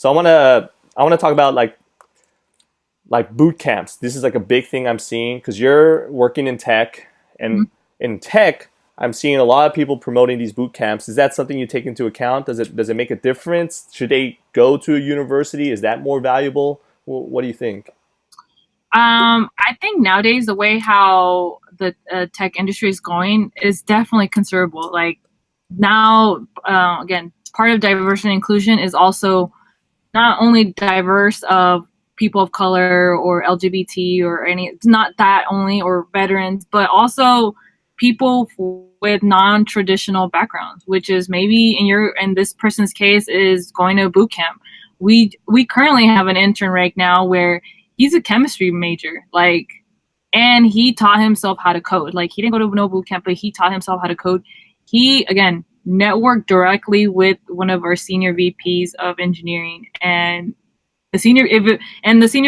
So I wanna talk about like boot camps. This is like a big thing I'm seeing because you're working in tech, Mhm. and in tech, I'm seeing a lot of people promoting these boot camps. Is that something you take into account? Does it make a difference? Should they go to a university? Is that more valuable? What do you think? I think nowadays the way how the tech industry is going is definitely considerable. Like now, again, part of diversity and inclusion is also not only diverse of people of color or LGBT or any, it's not that only, or veterans, but also people with non-traditional backgrounds, which is maybe in this person's case is going to a boot camp. We currently have an intern right now where he's a chemistry major, like, and he taught himself how to code. Like he didn't go to no boot camp, but he taught himself how to code. He again networked directly with one of our senior VPs of engineering, and the senior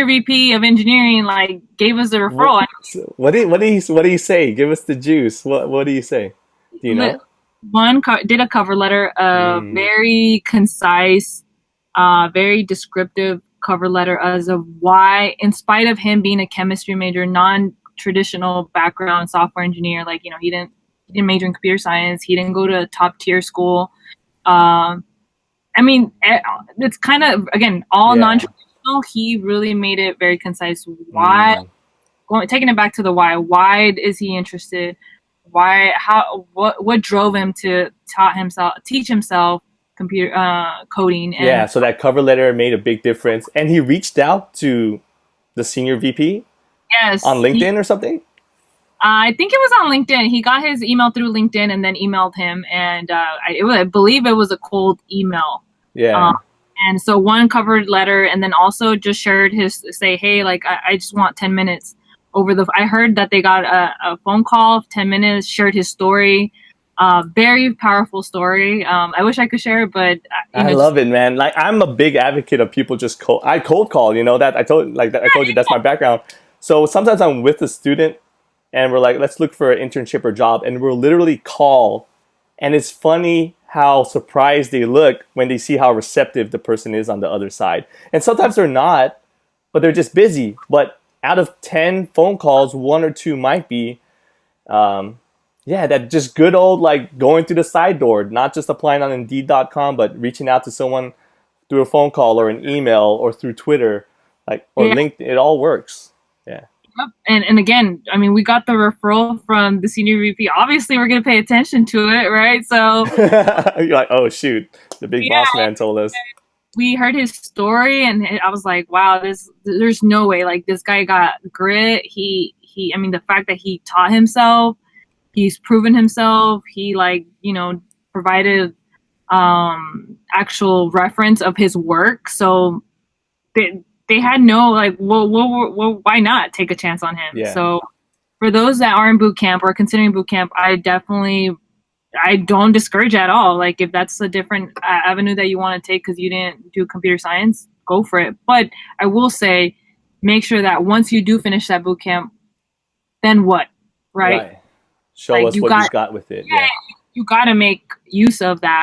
VP of engineering like gave us a What, referral. what do you say? Give us the juice. What do you say? Do you know? Did a cover letter, Mm, very concise, very descriptive cover letter as of why, in spite of him being a chemistry major, non-traditional background software engineer, like he didn't major in computer science, he didn't go to a top tier school. Um, I mean, it's kind of again all yeah. non-traditional. He really made it very concise. Why? Mm. Taking it back to the why. Why is he interested? Why? How? What drove him to teach himself computer coding? Yeah, And so that cover letter made a big difference. And he reached out to the senior VP on yes, LinkedIn or something? I think it was on LinkedIn. He got his email through LinkedIn and then emailed him, and I believe it was a cold email. Um, Yeah. and so one covered letter, and then also just shared his say, hey, like I just want 10 minutes over the. I heard that they got a phone call, 10 minutes, shared his story. Very powerful story. I wish I could share it, but I just love it, man. Like I'm a big advocate of people just I cold call, that I told you that's my background. So sometimes I'm with a student and we're like, let's look for an internship or job, and we'll literally call, and it's funny how surprised they look when they see how receptive the person is on the other side. And sometimes they're not, but they're just busy. But out of 10 phone calls, one or two might be, um, yeah, that just good old like going through the side door, not just applying on Indeed.com, but reaching out to someone through a phone call or an email or through Twitter, like or yeah. LinkedIn. It all works. Yeah. Yep. And again, I mean, we got the referral from the senior VP. Obviously, we're going to pay attention to it, right? So You're like, oh shoot, the big yeah, boss man told us. we heard his story, and I was like, wow, there's no way. Like this guy got grit. I mean, the fact that he taught himself, he's proven himself. He like provided actual reference of his work. So they had no like, well, why not take a chance on him? Yeah. So for those that are in boot camp or considering boot camp, I don't discourage at all. Like if that's a different avenue that you want to take because you didn't do computer science, go for it. But I will say, make sure that once you do finish that boot camp, then what, right? Right. Show Like us what you got with it. yeah, Yeah. you got to make use of that